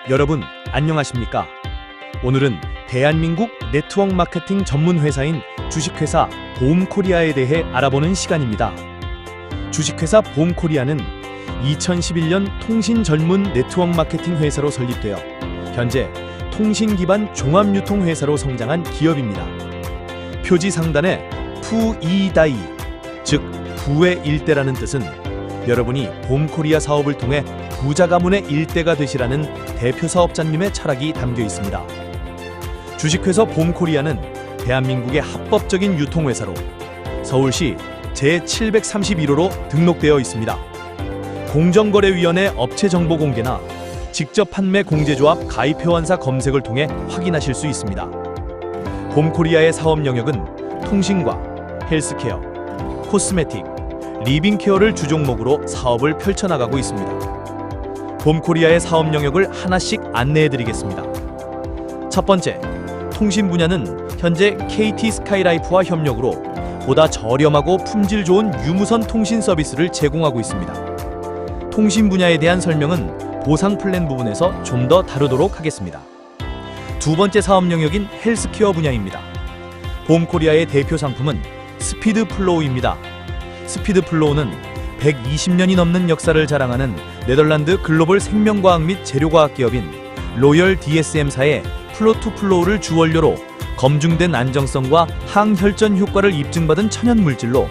여러분, 안녕하십니까? 오늘은 대한민국 네트워크 마케팅 전문 회사인 주식회사 보험코리아에 대해 알아보는 시간입니다. 주식회사 보험코리아는 2011년 통신 전문 네트워크 마케팅 회사로 설립되어 현재 통신 기반 종합유통회사로 성장한 기업입니다. 표지 상단에 푸이다이, 즉 부의 일대라는 뜻은 여러분이 보험코리아 사업을 통해 부자 가문의 일대가 되시라는 대표 사업자님의 철학이 담겨 있습니다. 주식회사 보험코리아는 대한민국의 합법적인 유통회사로 서울시 제731호로 등록되어 있습니다. 공정거래위원회 업체 정보 공개나 직접 판매 공제조합 가입회원사 검색을 통해 확인하실 수 있습니다. 보험코리아의 사업 영역은 통신과 헬스케어, 코스메틱, 리빙케어를 주종목으로 사업을 펼쳐나가고 있습니다. 보험코리아의 사업 영역을 하나씩 안내해드리겠습니다. 첫 번째, 통신 분야는 현재 KT 스카이라이프와 협력으로 보다 저렴하고 품질 좋은 유무선 통신 서비스를 제공하고 있습니다. 통신 분야에 대한 설명은 보상 플랜 부분에서 좀 더 다루도록 하겠습니다. 두 번째 사업 영역인 헬스케어 분야입니다. 보험코리아의 대표 상품은 스피드플로우입니다. 스피드플로우는 120년이 넘는 역사를 자랑하는 네덜란드 글로벌 생명과학 및 재료과학 기업인 로열 DSM사의 플로2플로우를 주원료로 검증된 안정성과 항혈전 효과를 입증받은 천연물질로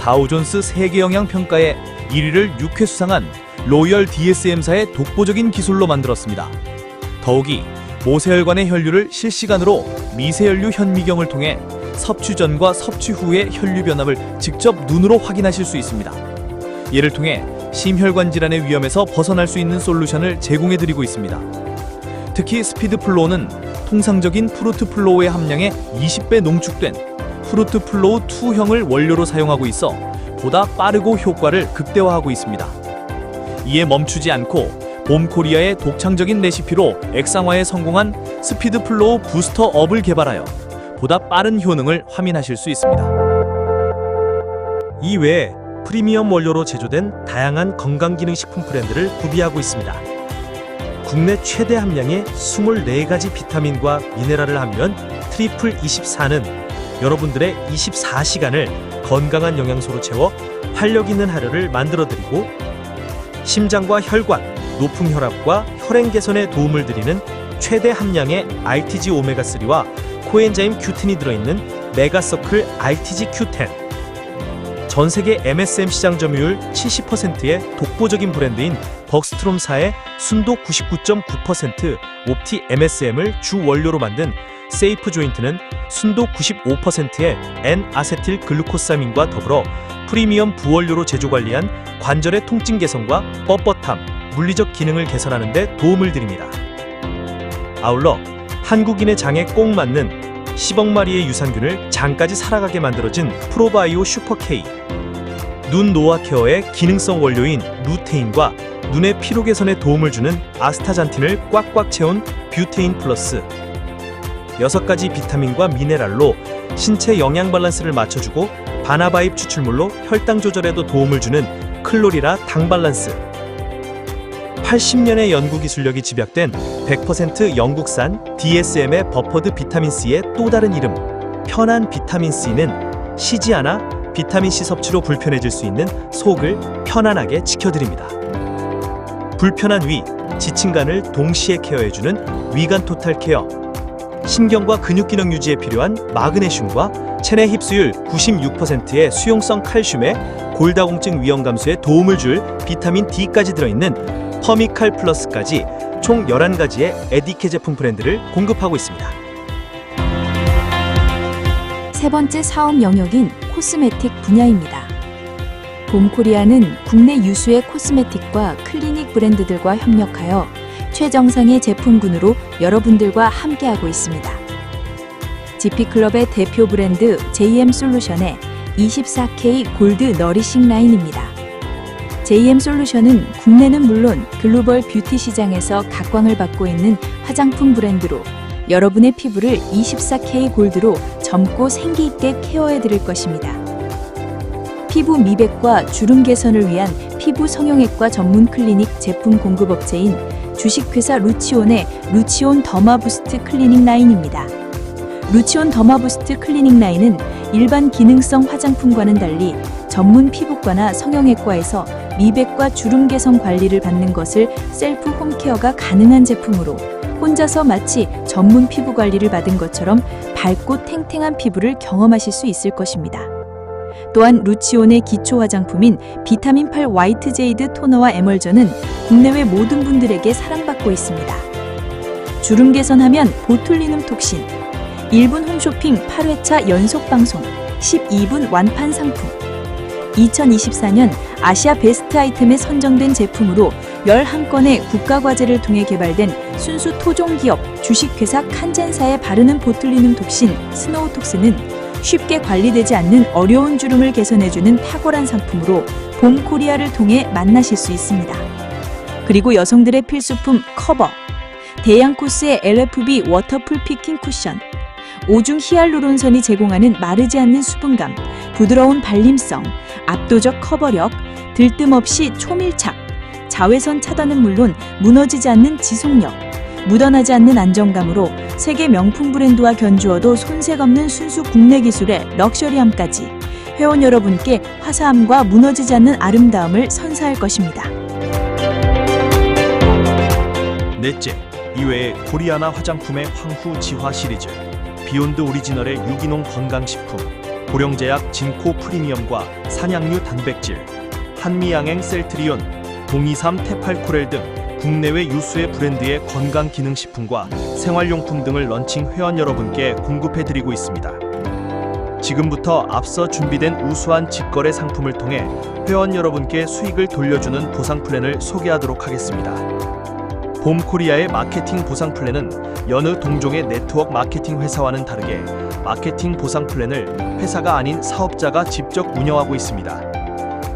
다우존스 세계영양평가에 1위를 6회 수상한 로열 DSM사의 독보적인 기술로 만들었습니다. 더욱이 모세혈관의 혈류를 실시간으로 미세혈류 현미경을 통해 섭취 전과 섭취 후의 혈류 변함을 직접 눈으로 확인하실 수 있습니다. 이를 통해 심혈관 질환의 위험에서 벗어날 수 있는 솔루션을 제공해드리고 있습니다. 특히 스피드플로우는 통상적인 프루트플로우의 함량의 20배 농축된 프루트플로우2형을 원료로 사용하고 있어 보다 빠르고 효과를 극대화하고 있습니다. 이에 멈추지 않고 보험코리아의 독창적인 레시피로 액상화에 성공한 스피드플로우 부스터 업을 개발하여 보다 빠른 효능을 확인하실 수 있습니다. 이외에 프리미엄 원료로 제조된 다양한 건강기능식품 브랜드를 구비하고 있습니다. 국내 최대 함량의 24가지 비타민과 미네랄을 함유한 트리플 24는 여러분들의 24시간을 건강한 영양소로 채워 활력 있는 하루를 만들어드리고 심장과 혈관, 높은 혈압과 혈행 개선에 도움을 드리는 최대 함량의 RTG 오메가3와 코엔자임 Q10이 들어있는 메가서클 RTG Q10, 전 세계 MSM 시장 점유율 70%의 독보적인 브랜드인 벅스트롬사의 순도 99.9% 옵티 MSM을 주 원료로 만든 세이프 조인트는 순도 95%의 N-아세틸 글루코사민과 더불어 프리미엄 부원료로 제조 관리한 관절의 통증 개선과 뻣뻣함, 물리적 기능을 개선하는 데 도움을 드립니다. 아울러 한국인의 장에 꼭 맞는 10억 마리의 유산균을 장까지 살아가게 만들어진 프로바이오 슈퍼K, 눈 노화 케어의 기능성 원료인 루테인과 눈의 피로 개선에 도움을 주는 아스타잔틴을 꽉꽉 채운 뷰테인 플러스, 6가지 비타민과 미네랄로 신체 영양 밸런스를 맞춰주고 바나바잎 추출물로 혈당 조절에도 도움을 주는 클로리라 당 밸런스, 80년의 연구 기술력이 집약된 100% 영국산 DSM의 버퍼드 비타민C의 또 다른 이름, 편한 비타민C는 쉬지 않아 비타민C 섭취로 불편해질 수 있는 속을 편안하게 지켜드립니다. 불편한 위, 지친 간을 동시에 케어해주는 위간 토탈 케어, 신경과 근육 기능 유지에 필요한 마그네슘과 체내 흡수율 96%의 수용성 칼슘에 골다공증 위험 감소에 도움을 줄 비타민 D까지 들어있는 퍼미칼 플러스까지 총 11가지의 에디케 제품 브랜드를 공급하고 있습니다. 세 번째 사업 영역인 코스메틱 분야입니다. 봄코리아는 국내 유수의 코스메틱과 클리닉 브랜드들과 협력하여 최정상의 제품군으로 여러분들과 함께하고 있습니다. GP클럽의 대표 브랜드 JM솔루션의 24K 골드 너리싱 라인입니다. JM솔루션은 국내는 물론 글로벌 뷰티 시장에서 각광을 받고 있는 화장품 브랜드로 여러분의 피부를 24K 골드로 젊고 생기 있게 케어해 드릴 것입니다. 피부 미백과 주름 개선을 위한 피부 성형외과 전문 클리닉 제품 공급업체인 주식회사 루치온의 루치온 더마부스트 클리닉 라인입니다. 루치온 더마부스트 클리닉 라인은 일반 기능성 화장품과는 달리 전문 피부과나 성형외과에서 미백과 주름 개선 관리를 받는 것을 셀프 홈케어가 가능한 제품으로 혼자서 마치 전문 피부 관리를 받은 것처럼 밝고 탱탱한 피부를 경험하실 수 있을 것입니다. 또한 루치온의 기초 화장품인 비타민 8 화이트 제이드 토너와 에멀전은 국내외 모든 분들에게 사랑받고 있습니다. 주름 개선하면 보툴리눔 톡신 1분 홈쇼핑 8회차 연속 방송 12분 완판 상품 2024년 아시아 베스트 아이템에 선정된 제품으로 11건의 국가과제를 통해 개발된 순수 토종기업 주식회사 칸젠사에 바르는 보툴리눔 톡신 스노우톡스는 쉽게 관리되지 않는 어려운 주름을 개선해주는 탁월한 상품으로 봄코리아를 통해 만나실 수 있습니다. 그리고 여성들의 필수품 커버 대양코스의 LFB 워터풀 피킹 쿠션 오중 히알루론선이 제공하는 마르지 않는 수분감, 부드러운 발림성, 압도적 커버력, 들뜸 없이 초밀착, 자외선 차단은 물론 무너지지 않는 지속력, 묻어나지 않는 안정감으로 세계 명품 브랜드와 견주어도 손색 없는 순수 국내 기술의 럭셔리함까지 회원 여러분께 화사함과 무너지지 않는 아름다움을 선사할 것입니다. 넷째, 이외에 코리아나 화장품의 황후 지화 시리즈, 비욘드 오리지널의 유기농 건강식품, 고령제약 진코 프리미엄과 산양류 단백질, 한미양행 셀트리온, 동이삼 테팔코렐 등 국내외 유수의 브랜드의 건강기능식품과 생활용품 등을 런칭 회원 여러분께 공급해드리고 있습니다. 지금부터 앞서 준비된 우수한 직거래 상품을 통해 회원 여러분께 수익을 돌려주는 보상 플랜을 소개하도록 하겠습니다. 봄코리아의 마케팅 보상 플랜은 여느 동종의 네트워크 마케팅 회사와는 다르게 마케팅 보상 플랜을 회사가 아닌 사업자가 직접 운영하고 있습니다.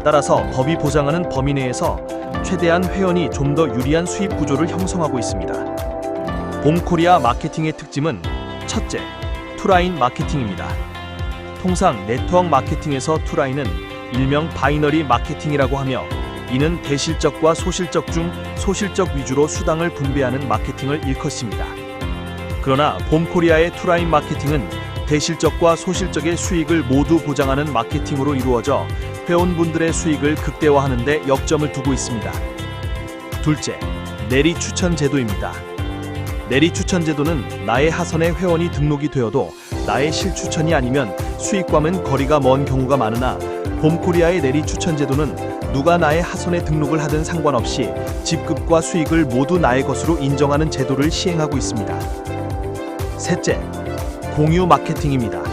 따라서 법이 보장하는 범위 내에서 최대한 회원이 좀 더 유리한 수입 구조를 형성하고 있습니다. 봄코리아 마케팅의 특징은 첫째, 투라인 마케팅입니다. 통상 네트워크 마케팅에서 투라인은 일명 바이너리 마케팅이라고 하며 이는 대실적과 소실적 중 소실적 위주로 수당을 분배하는 마케팅을 일컫습니다. 그러나 봄코리아의 투라인 마케팅은 대실적과 소실적의 수익을 모두 보장하는 마케팅으로 이루어져 회원분들의 수익을 극대화하는 데 역점을 두고 있습니다. 둘째, 내리 추천 제도입니다. 내리 추천 제도는 나의 하선에 회원이 등록이 되어도 나의 실추천이 아니면 수익과는 거리가 먼 경우가 많으나 봄코리아의 내리 추천 제도는 누가 나의 하선에 등록을 하든 상관없이 집급과 수익을 모두 나의 것으로 인정하는 제도를 시행하고 있습니다. 셋째, 공유 마케팅입니다.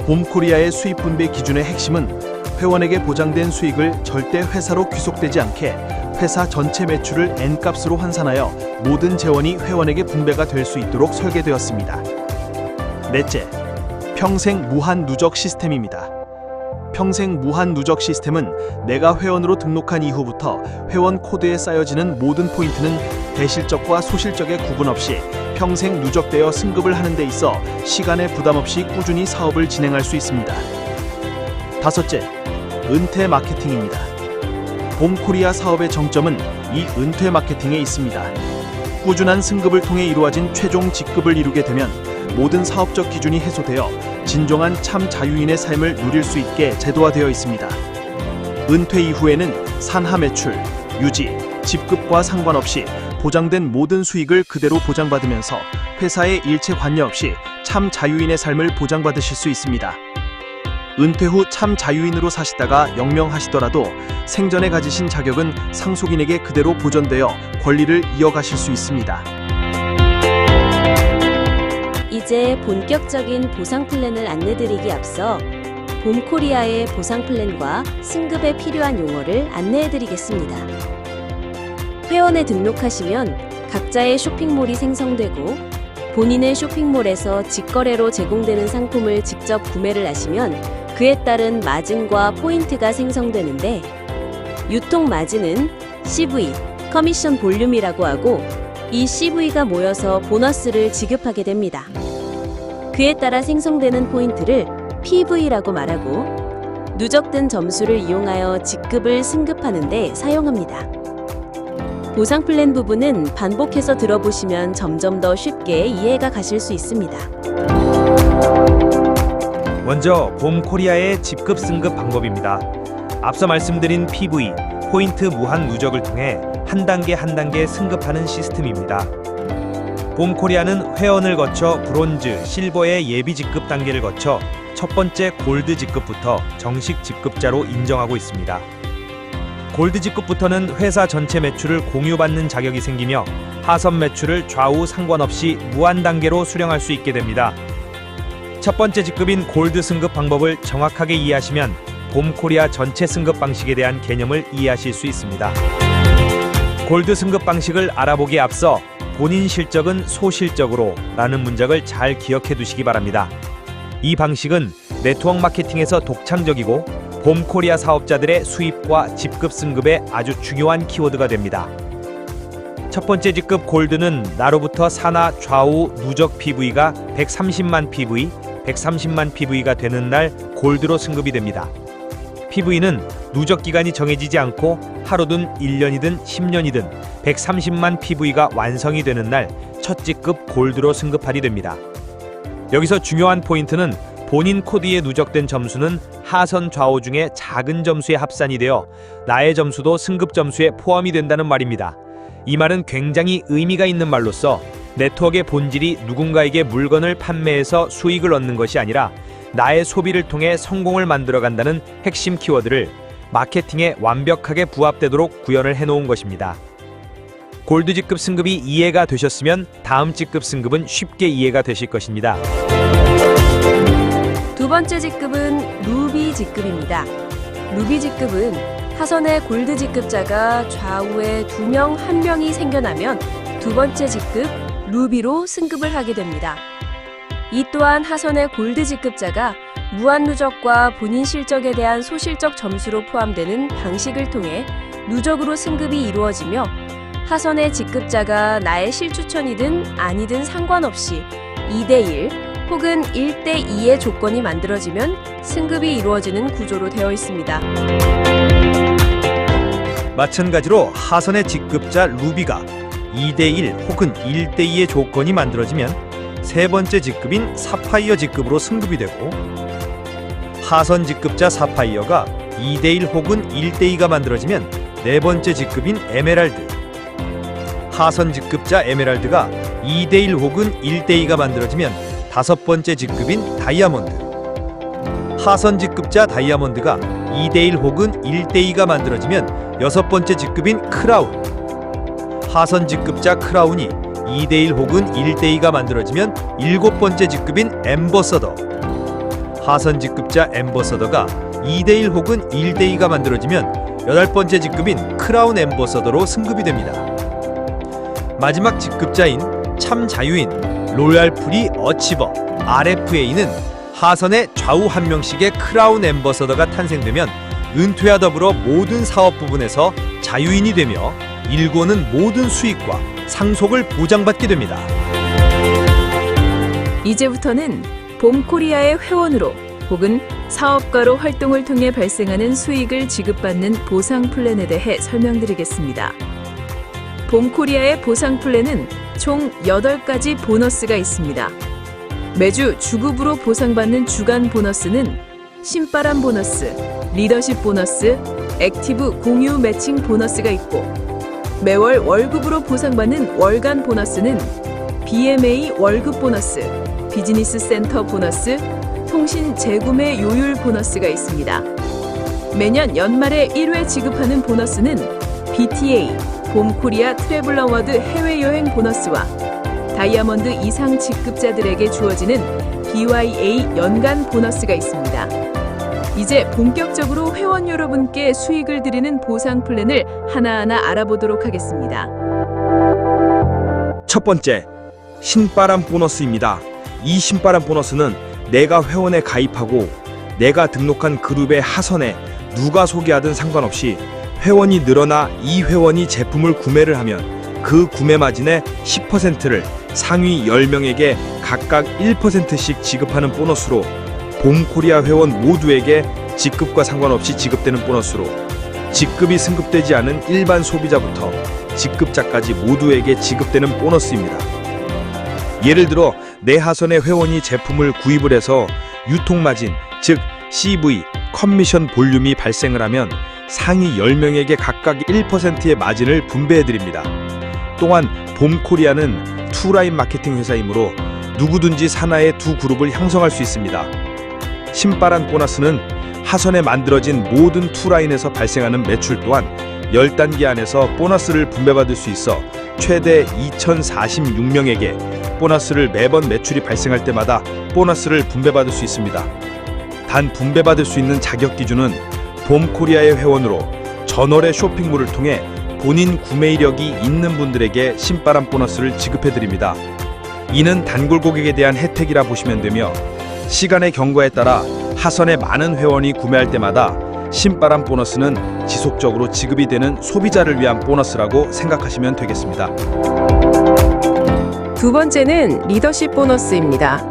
봄코리아의 수익 분배 기준의 핵심은 회원에게 보장된 수익을 절대 회사로 귀속되지 않게 회사 전체 매출을 N값으로 환산하여 모든 재원이 회원에게 분배가 될 수 있도록 설계되었습니다. 넷째, 평생 무한 누적 시스템입니다. 평생 무한 누적 시스템은 내가 회원으로 등록한 이후부터 회원 코드에 쌓여지는 모든 포인트는 대실적과 소실적의 구분 없이 평생 누적되어 승급을 하는 데 있어 시간에 부담 없이 꾸준히 사업을 진행할 수 있습니다. 다섯째, 은퇴 마케팅입니다. 봄코리아 사업의 정점은 이 은퇴 마케팅에 있습니다. 꾸준한 승급을 통해 이루어진 최종 직급을 이루게 되면 모든 사업적 기준이 해소되어 진정한 참 자유인의 삶을 누릴 수 있게 제도화되어 있습니다. 은퇴 이후에는 산하 매출, 유지, 직급과 상관없이 보장된 모든 수익을 그대로 보장받으면서 회사의 일체 관여 없이 참 자유인의 삶을 보장받으실 수 있습니다. 은퇴 후 참 자유인으로 사시다가 영명하시더라도 생전에 가지신 자격은 상속인에게 그대로 보존되어 권리를 이어가실 수 있습니다. 이제 본격적인 보상 플랜을 안내드리기 앞서 봄코리아의 보상 플랜과 승급에 필요한 용어를 안내해드리겠습니다. 회원에 등록하시면 각자의 쇼핑몰이 생성되고 본인의 쇼핑몰에서 직거래로 제공되는 상품을 직접 구매를 하시면 그에 따른 마진과 포인트가 생성되는데 유통 마진은 CV, 커미션 볼륨이라고 하고 이 CV가 모여서 보너스를 지급하게 됩니다. 그에 따라 생성되는 포인트를 PV라고 말하고 누적된 점수를 이용하여 직급을 승급하는 데 사용합니다. 보상 플랜 부분은 반복해서 들어보시면 점점 더 쉽게 이해가 가실 수 있습니다. 먼저 봄코리아의 직급 승급 방법입니다. 앞서 말씀드린 PV, 포인트 무한 누적을 통해 한 단계 승급하는 시스템입니다. 봄코리아는 회원을 거쳐 브론즈, 실버의 예비 직급 단계를 거쳐 첫 번째 골드 직급부터 정식 직급자로 인정하고 있습니다. 골드 직급부터는 회사 전체 매출을 공유받는 자격이 생기며 하선 매출을 좌우 상관없이 무한 단계로 수령할 수 있게 됩니다. 첫 번째 직급인 골드 승급 방법을 정확하게 이해하시면 봄코리아 전체 승급 방식에 대한 개념을 이해하실 수 있습니다. 골드 승급 방식을 알아보기에 앞서 본인 실적은 소실적으로 라는 문장을 잘 기억해 두시기 바랍니다. 이 방식은 네트워크 마케팅에서 독창적이고 봄코리아 사업자들의 수입과 직급 승급에 아주 중요한 키워드가 됩니다. 첫 번째 직급 골드는 나로부터 산하 좌우 누적 PV가 130만 PV, 130만 PV가 되는 날 골드로 승급이 됩니다. PV는 누적 기간이 정해지지 않고 하루든 1년이든 10년이든 130만 PV가 완성이 되는 날 첫 직급 골드로 승급하리 됩니다. 여기서 중요한 포인트는 본인 코드에 누적된 점수는 하선 좌우 중에 작은 점수의 합산이 되어 나의 점수도 승급 점수에 포함이 된다는 말입니다. 이 말은 굉장히 의미가 있는 말로서 네트워크의 본질이 누군가에게 물건을 판매해서 수익을 얻는 것이 아니라 나의 소비를 통해 성공을 만들어간다는 핵심 키워드를 마케팅에 완벽하게 부합되도록 구현을 해놓은 것입니다. 골드 직급 승급이 이해가 되셨으면 다음 직급 승급은 쉽게 이해가 되실 것입니다. 두 번째 직급은 루비 직급입니다. 루비 직급은 하선의 골드 직급자가 좌우에 2명, 1명이 생겨나면 두 번째 직급 루비로 승급을 하게 됩니다. 이 또한 하선의 골드 직급자가 무한 누적과 본인 실적에 대한 소실적 점수로 포함되는 방식을 통해 누적으로 승급이 이루어지며 하선의 직급자가 나의 실추천이든 아니든 상관없이 2대1 혹은 1대2의 조건이 만들어지면 승급이 이루어지는 구조로 되어 있습니다. 마찬가지로 하선의 직급자 루비가 2대1 혹은 1대2의 조건이 만들어지면 세 번째 직급인 사파이어 직급으로 승급이 되고, 하선 직급자 사파이어가 2대1 혹은 1대2가 만들어지면 네 번째 직급인 에메랄드, 하선 직급자 에메랄드가 2대1 혹은 1대2가 만들어지면 다섯 번째 직급인 다이아몬드, 하선 직급자 다이아몬드가 2대1 혹은 1대2가 만들어지면 여섯 번째 직급인 크라운, 하선 직급자 크라운이 2대1 혹은 1대2가 만들어지면 일곱 번째 직급인 엠버서더, 하선 직급자 엠버서더가 2대1 혹은 1대2가 만들어지면 여덟 번째 직급인 크라운 엠버서더로 승급이 됩니다. 마지막 직급자인 참 자유인 로얄 프리 어치버 RFA는 하선의 좌우 한 명씩의 크라운 엠버서더가 탄생되면 은퇴와 더불어 모든 사업 부분에서 자유인이 되며 일궈는 모든 수익과 상속을 보장받게 됩니다. 이제부터는 봄코리아의 회원으로 혹은 사업가로 활동을 통해 발생하는 수익을 지급받는 보상 플랜에 대해 설명드리겠습니다. 봄코리아의 보상 플랜은 총 8가지 보너스가 있습니다. 매주 주급으로 보상받는 주간 보너스는 신바람 보너스, 리더십 보너스, 액티브 공유 매칭 보너스가 있고, 매월 월급으로 보상받는 월간 보너스는 BMA 월급 보너스, 비즈니스 센터 보너스, 통신 재구매 요율 보너스가 있습니다. 매년 연말에 1회 지급하는 보너스는 BTA, 봄코리아 트래블 어워드 해외여행 보너스와 다이아몬드 이상 직급자들에게 주어지는 BYA 연간 보너스가 있습니다. 이제 본격적으로 회원 여러분께 수익을 드리는 보상 플랜을 하나하나 알아보도록 하겠습니다. 첫 번째, 신바람 보너스입니다. 이 신바람 보너스는 내가 회원에 가입하고 내가 등록한 그룹의 하선에 누가 소개하든 상관없이 회원이 늘어나 이 회원이 제품을 구매를 하면 그 구매 마진의 10%를 상위 10명에게 각각 1%씩 지급하는 보너스로 봄코리아 회원 모두에게 직급과 상관없이 지급되는 보너스로 직급이 승급되지 않은 일반 소비자부터 직급자까지 모두에게 지급되는 보너스입니다. 예를 들어 내 하선의 회원이 제품을 구입을 해서 유통마진, 즉 CV, 커미션 볼륨이 발생을 하면 상위 10명에게 각각 1%의 마진을 분배해드립니다. 또한 봄코리아는 투라인 마케팅 회사이므로 누구든지 산하의 두 그룹을 형성할 수 있습니다. 신바람 보너스는 하선에 만들어진 모든 투라인에서 발생하는 매출 또한 10단계 안에서 보너스를 분배받을 수 있어 최대 2,046명에게 보너스를 매번 매출이 발생할 때마다 보너스를 분배받을 수 있습니다. 단 분배받을 수 있는 자격 기준은 봄코리아의 회원으로 전월의 쇼핑몰을 통해 본인 구매 이력이 있는 분들에게 신바람 보너스를 지급해드립니다. 이는 단골 고객에 대한 혜택이라 보시면 되며 시간의 경과에 따라 하선의 많은 회원이 구매할 때마다 신바람 보너스는 지속적으로 지급이 되는 소비자를 위한 보너스라고 생각하시면 되겠습니다. 두 번째는 리더십 보너스입니다.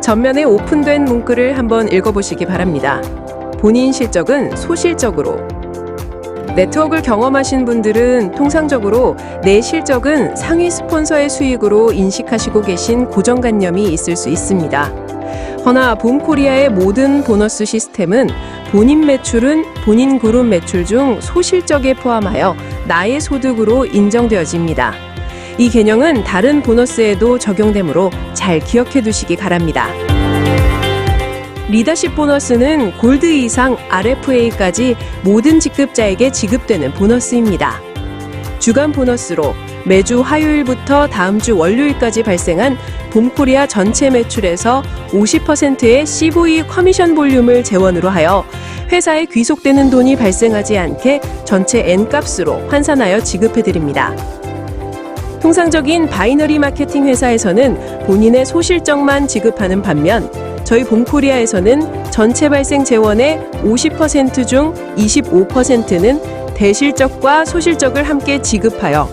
전면에 오픈된 문구를 한번 읽어보시기 바랍니다. 본인 실적은 소실적으로. 네트워크를 경험하신 분들은 통상적으로 내 실적은 상위 스폰서의 수익으로 인식하시고 계신 고정관념이 있을 수 있습니다. 허나 봄코리아의 모든 보너스 시스템은 본인 매출은 본인 그룹 매출 중 소실적에 포함하여 나의 소득으로 인정되어집니다. 이 개념은 다른 보너스에도 적용되므로 잘 기억해 두시기 바랍니다. 리더십 보너스는 골드 이상 RFA까지 모든 직급자에게 지급되는 보너스입니다. 주간 보너스로 매주 화요일부터 다음 주 월요일까지 발생한 봄코리아 전체 매출에서 50%의 CV 커미션 볼륨을 재원으로 하여 회사에 귀속되는 돈이 발생하지 않게 전체 N값으로 환산하여 지급해드립니다. 통상적인 바이너리 마케팅 회사에서는 본인의 소실적만 지급하는 반면 저희 봄코리아에서는 전체 발생 재원의 50% 중 25%는 대실적과 소실적을 함께 지급하여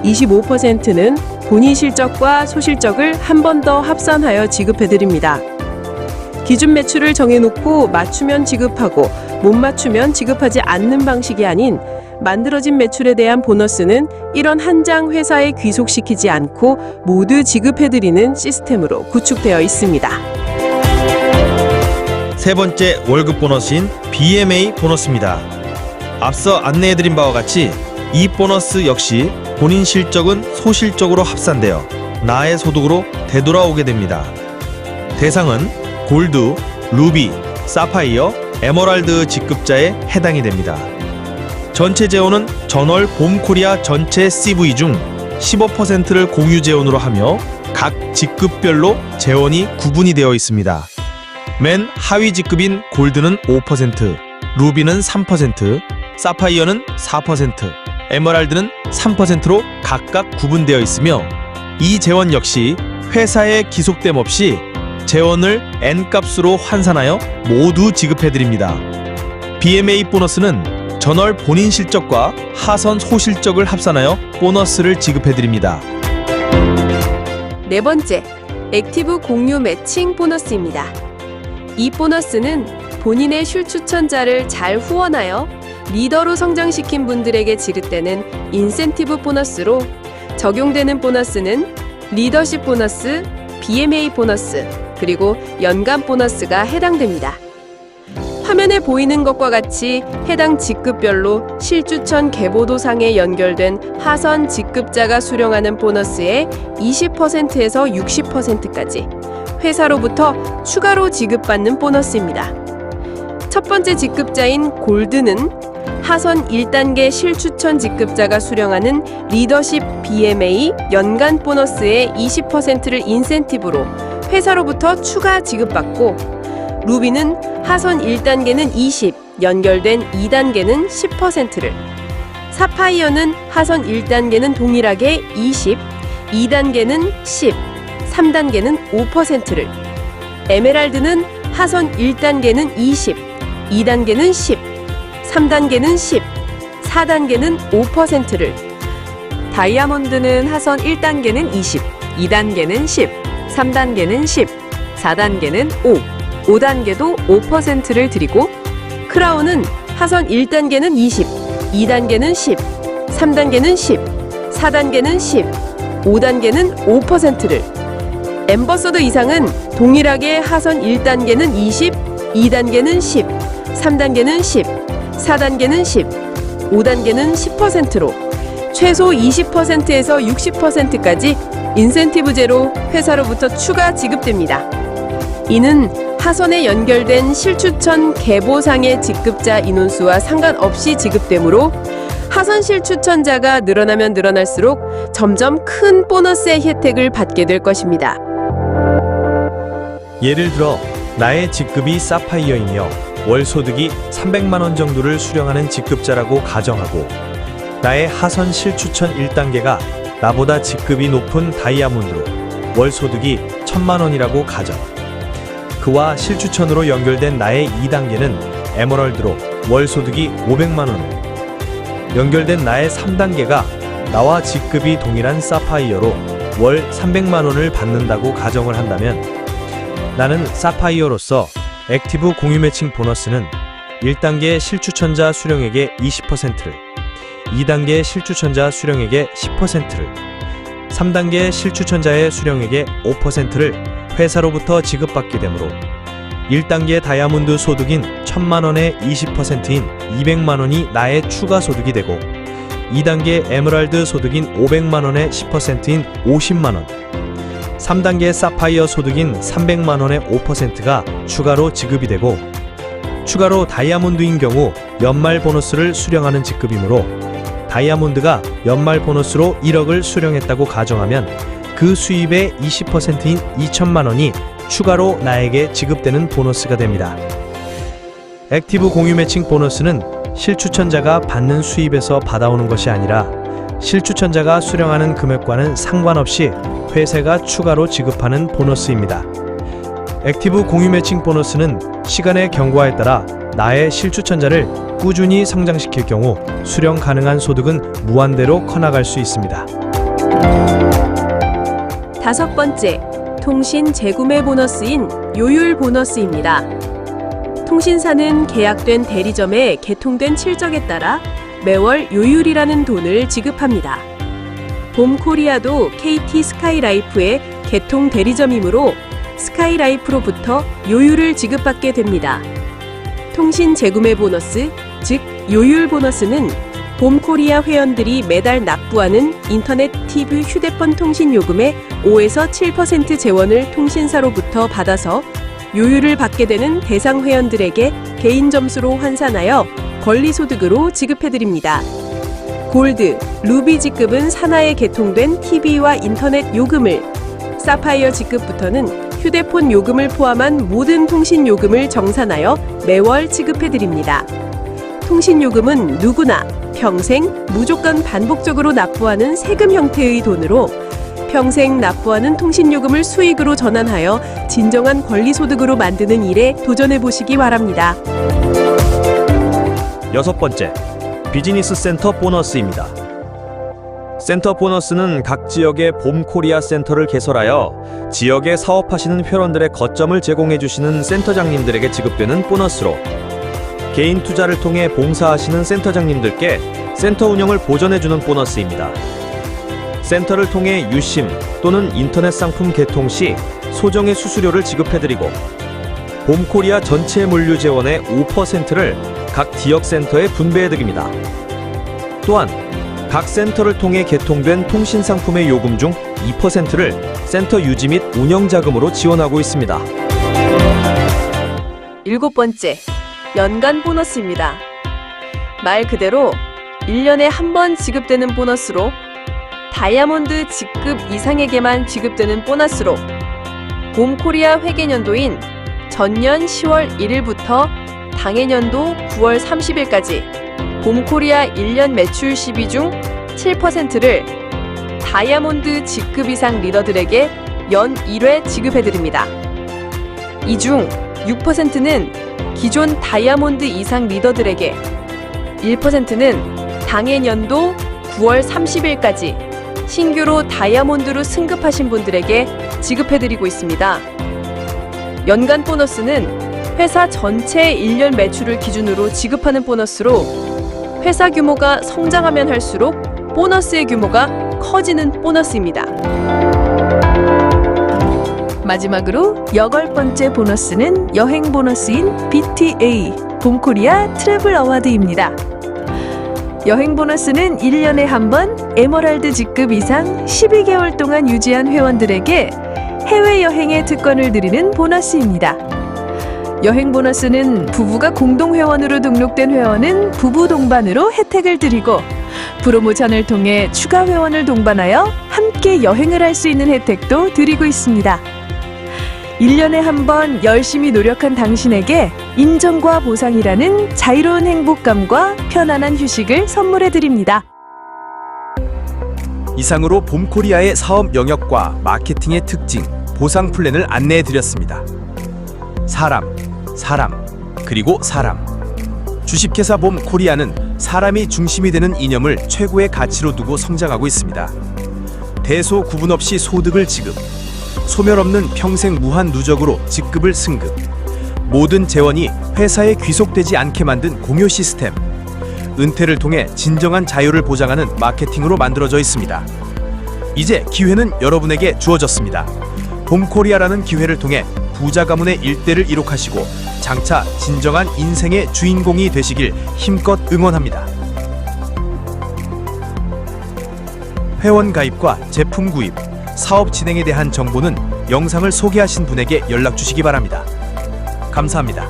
25%는 본인 실적과 소실적을 한 번 더 합산하여 지급해드립니다. 기준 매출을 정해놓고 맞추면 지급하고 못 맞추면 지급하지 않는 방식이 아닌 만들어진 매출에 대한 보너스는 이런 한 장 회사에 귀속시키지 않고 모두 지급해드리는 시스템으로 구축되어 있습니다. 세 번째 월급 보너스인 BMA 보너스입니다. 앞서 안내해드린 바와 같이 이 보너스 역시 본인 실적은 소실적으로 합산되어 나의 소득으로 되돌아오게 됩니다. 대상은 골드, 루비, 사파이어, 에메랄드 직급자에 해당이 됩니다. 전체 재원은 전월 봄코리아 전체 CV 중 15%를 공유 재원으로 하며 각 직급별로 재원이 구분이 되어 있습니다. 맨 하위 직급인 골드는 5%, 루비는 3%, 사파이어는 4%, 에메랄드는 3%로 각각 구분되어 있으며 이 재원 역시 회사의 기속됨 없이 재원을 N값으로 환산하여 모두 지급해드립니다. BMA 보너스는 전월 본인 실적과 하선 소실적을 합산하여 보너스를 지급해드립니다. 네 번째, 액티브 공유 매칭 보너스입니다. 이 보너스는 본인의 슐추천자를 잘 후원하여 리더로 성장시킨 분들에게 지급되는 인센티브 보너스로 적용되는 보너스는 리더십 보너스, BMA 보너스, 그리고 연간 보너스가 해당됩니다. 화면에 보이는 것과 같이 해당 직급별로 실추천 계보도상에 연결된 하선 직급자가 수령하는 보너스의 20%에서 60%까지 회사로부터 추가로 지급받는 보너스입니다. 첫 번째 직급자인 골드는 하선 1단계 실추천 직급자가 수령하는 리더십 BMA 연간 보너스의 20%를 인센티브로 회사로부터 추가 지급받고, 루비는 하선 1단계는 20, 연결된 2단계는 10%를, 사파이어는 하선 1단계는 동일하게 20, 2단계는 10, 3단계는 5%를, 에메랄드는 하선 1단계는 20, 2단계는 10, 3단계는 10, 4단계는 5%를, 다이아몬드는 하선 1단계는 20, 2단계는 10, 3단계는 10, 4단계는 5, 5단계도 5%를 드리고, 크라운은 하선 1단계는 20, 2단계는 10, 3단계는 10, 4단계는 10, 5단계는 5%를, 엠버서더 이상은 동일하게 하선 1단계는 20, 2단계는 10, 3단계는 10, 4단계는 10, 5단계는 10%로 최소 20%에서 60%까지 인센티브제로 회사로부터 추가 지급됩니다. 이는 하선에 연결된 실추천 계보상의 직급자 인원수와 상관없이 지급되므로 하선 실추천자가 늘어나면 늘어날수록 점점 큰 보너스의 혜택을 받게 될 것입니다. 예를 들어 나의 직급이 사파이어이며 월 소득이 300만 원 정도를 수령하는 직급자라고 가정하고 나의 하선 실추천 1단계가 나보다 직급이 높은 다이아몬드로 월 소득이 1000만 원이라고 가정. 그와 실추천으로 연결된 나의 2단계는 에메랄드로 월 소득이 500만 원. 연결된 나의 3단계가 나와 직급이 동일한 사파이어로 월 300만 원을 받는다고 가정을 한다면 나는 사파이어로서 액티브 공유 매칭 보너스는 1단계 실추천자 수령액의 20%를, 2단계 실추천자 수령액의 10%를, 3단계 실추천자의 수령액의 5%를 회사로부터 지급받게 되므로 1단계 다이아몬드 소득인 1000만 원의 20%인 200만 원이 나의 추가 소득이 되고 2단계 에메랄드 소득인 500만 원의 10%인 50만 원, 3단계 사파이어 소득인 300만 원의 5%가 추가로 지급이 되고 추가로 다이아몬드인 경우 연말 보너스를 수령하는 직급이므로 다이아몬드가 연말 보너스로 1억을 수령했다고 가정하면 그 수입의 20%인 2천만 원이 추가로 나에게 지급되는 보너스가 됩니다. 액티브 공유 매칭 보너스는 실추천자가 받는 수입에서 받아오는 것이 아니라 실추천자가 수령하는 금액과는 상관없이 회사가 추가로 지급하는 보너스입니다. 액티브 공유 매칭 보너스는 시간의 경과에 따라 나의 실추천자를 꾸준히 성장시킬 경우 수령 가능한 소득은 무한대로 커나갈 수 있습니다. 5번째, 통신 재구매 보너스인 요율 보너스입니다. 통신사는 계약된 대리점에 개통된 칠적에 따라 매월 요율이라는 돈을 지급합니다. 봄코리아도 KT 스카이라이프의 개통 대리점이므로 스카이라이프로부터 요율을 지급받게 됩니다. 통신 재구매 보너스, 즉 요율 보너스는 봄코리아 회원들이 매달 납부하는 인터넷, TV, 휴대폰 통신 요금의 5에서 7% 재원을 통신사로부터 받아서 요율을 받게 되는 대상 회원들에게 개인 점수로 환산하여 권리소득으로 지급해드립니다. 골드, 루비 직급은 산하에 개통된 TV와 인터넷 요금을, 사파이어 직급부터는 휴대폰 요금을 포함한 모든 통신 요금을 정산하여 매월 지급해드립니다. 통신 요금은 누구나 평생 무조건 반복적으로 납부하는 세금 형태의 돈으로 평생 납부하는 통신요금을 수익으로 전환하여 진정한 권리소득으로 만드는 일에 도전해보시기 바랍니다. 6번째, 비즈니스 센터 보너스입니다. 센터 보너스는 각 지역의 봄코리아 센터를 개설하여 지역에 사업하시는 회원들의 거점을 제공해주시는 센터장님들에게 지급되는 보너스로 개인 투자를 통해 봉사하시는 센터장님들께 센터 운영을 보전해주는 보너스입니다. 센터를 통해 유심 또는 인터넷 상품 개통 시 소정의 수수료를 지급해드리고 봄코리아 전체 물류 재원의 5%를 각 지역 센터에 분배해드립니다. 또한 각 센터를 통해 개통된 통신 상품의 요금 중 2%를 센터 유지 및 운영 자금으로 지원하고 있습니다. 7번째, 연간 보너스입니다. 말 그대로 1년에 한 번 지급되는 보너스로 다이아몬드 직급 이상에게만 지급되는 보너스로 봄코리아 회계년도인 전년 10월 1일부터 당해년도 9월 30일까지 봄코리아 1년 매출 12 중 7%를 다이아몬드 직급 이상 리더들에게 연 1회 지급해드립니다. 이 중 6%는 기존 다이아몬드 이상 리더들에게, 1%는 당해년도 9월 30일까지 신규로 다이아몬드로 승급하신 분들에게 지급해드리고 있습니다. 연간 보너스는 회사 전체 1년 매출을 기준으로 지급하는 보너스로 회사 규모가 성장하면 할수록 보너스의 규모가 커지는 보너스입니다. 마지막으로 8번째 보너스는 여행 보너스인 BTA 봄코리아 트래블 어워드입니다. 여행 보너스는 1년에 한 번 에머랄드 직급 이상 12개월 동안 유지한 회원들에게 해외여행의 특권을 드리는 보너스입니다. 여행 보너스는 부부가 공동 회원으로 등록된 회원은 부부 동반으로 혜택을 드리고 프로모션을 통해 추가 회원을 동반하여 함께 여행을 할 수 있는 혜택도 드리고 있습니다. 1년에 한 번 열심히 노력한 당신에게 인정과 보상이라는 자유로운 행복감과 편안한 휴식을 선물해 드립니다. 이상으로 봄코리아의 사업 영역과 마케팅의 특징, 보상 플랜을 안내해 드렸습니다. 사람, 그리고 사람. 주식회사 봄코리아는 사람이 중심이 되는 이념을 최고의 가치로 두고 성장하고 있습니다. 대소 구분 없이 소득을 지급, 소멸 없는 평생 무한 누적으로 직급을 승급, 모든 재원이 회사에 귀속되지 않게 만든 공유 시스템, 은퇴를 통해 진정한 자유를 보장하는 마케팅으로 만들어져 있습니다. 이제 기회는 여러분에게 주어졌습니다. 봄코리아라는 기회를 통해 부자 가문의 일대를 이룩하시고 장차 진정한 인생의 주인공이 되시길 힘껏 응원합니다. 회원 가입과 제품 구입, 사업 진행에 대한 정보는 영상을 소개하신 분에게 연락 주시기 바랍니다. 감사합니다.